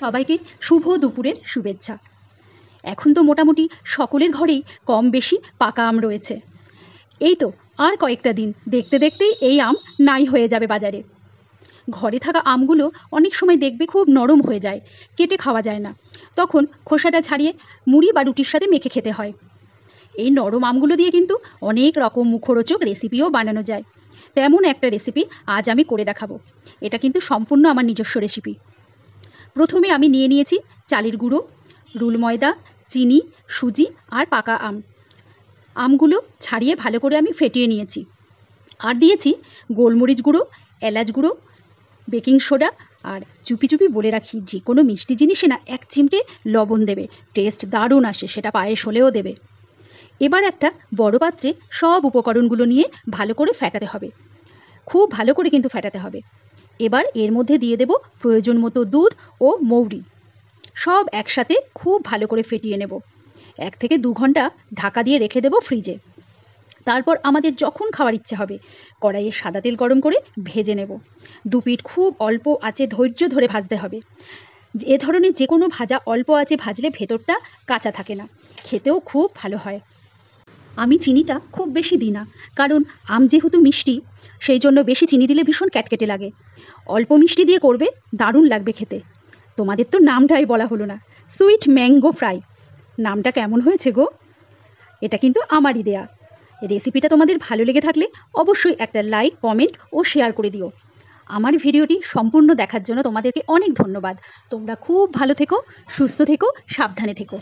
সবাইকে শুভ দুপুরের শুভেচ্ছা। এখন তো মোটামুটি সকলের ঘরেই কম বেশি পাকা আম রয়েছে। এই তো আর কয়েকটা দিন দেখতে দেখতেই এই আম নাই হয়ে যাবে বাজারে। ঘরে থাকা আমগুলো অনেক সময় দেখবে খুব নরম হয়ে যায়, কেটে খাওয়া যায় না। তখন খোসাটা ছাড়িয়ে মুড়ি বা রুটির সাথে মেখে খেতে হয়। এই নরম আমগুলো দিয়ে কিন্তু অনেক রকম মুখরোচক রেসিপিও বানানো যায়। তেমন একটা রেসিপি আজ আমি করে দেখাবো। এটা কিন্তু সম্পূর্ণ আমার নিজস্ব রেসিপি। প্রথমে আমি নিয়ে নিয়েছি চালের গুঁড়ো, রুল ময়দা, চিনি, সুজি আর পাকা আম। আমগুলো ছাড়িয়ে ভালো করে আমি ফেটিয়ে নিয়েছি। আর দিয়েছি গোলমরিচ গুঁড়ো, এলাচ গুঁড়ো, বেকিং সোডা আর চুপি চুপি বলে রাখি, যে কোনো মিষ্টি জিনিসে না 1 চিমটে লবণ দেবে, টেস্ট দারুণ আসে, সেটা পায়েস হলেও দেবে। এবার একটা বড় পাত্রে সব উপকরণগুলো নিয়ে ভালো করে ফেটাতে হবে, খুব ভালো করে কিন্তু ফেটাতে হবে। এবার এর মধ্যে দিয়ে দেব প্রয়োজন মতো দুধ ও মৌরি, সব একসাথে খুব ভালো করে ফেটিয়ে নেব। 1 থেকে 2 ঘন্টা ঢাকা দিয়ে রেখে দেব ফ্রিজে। তারপর আমাদের যখন খাওয়ার ইচ্ছে হবে কড়াইয়ে সাদা তেল গরম করে ভেজে নেব। দুপিঠ খুব অল্প আঁচে ধৈর্য ধরে ভাজতে হবে। এ ধরনের যে কোনো ভাজা অল্প আঁচে ভাজলে ভেতরটা কাঁচা থাকে না, খেতেও খুব ভালো হয়। আমি চিনিটা খুব বেশি দিই না, কারণ আম যেহেতু মিষ্টি, সেই জন্য বেশি চিনি দিলে ভীষণ ক্যাটকেটে লাগে। অল্প মিষ্টি দিয়ে করবে, দারুণ লাগবে খেতে। তোমাদের তো নামটাই বলা হলো না, সুইট ম্যাঙ্গো ফ্রাই। নামটা কেমন হয়েছে গো? এটা কিন্তু আমারই দেয়া। রেসিপিটা তোমাদের ভালো লেগে থাকলে অবশ্যই একটা লাইক, কমেন্ট ও শেয়ার করে দিও। আমার ভিডিওটি সম্পূর্ণ দেখার জন্য তোমাদেরকে অনেক ধন্যবাদ। তোমরা খুব ভালো থেকো, সুস্থ থেকো, সাবধানে থেকো।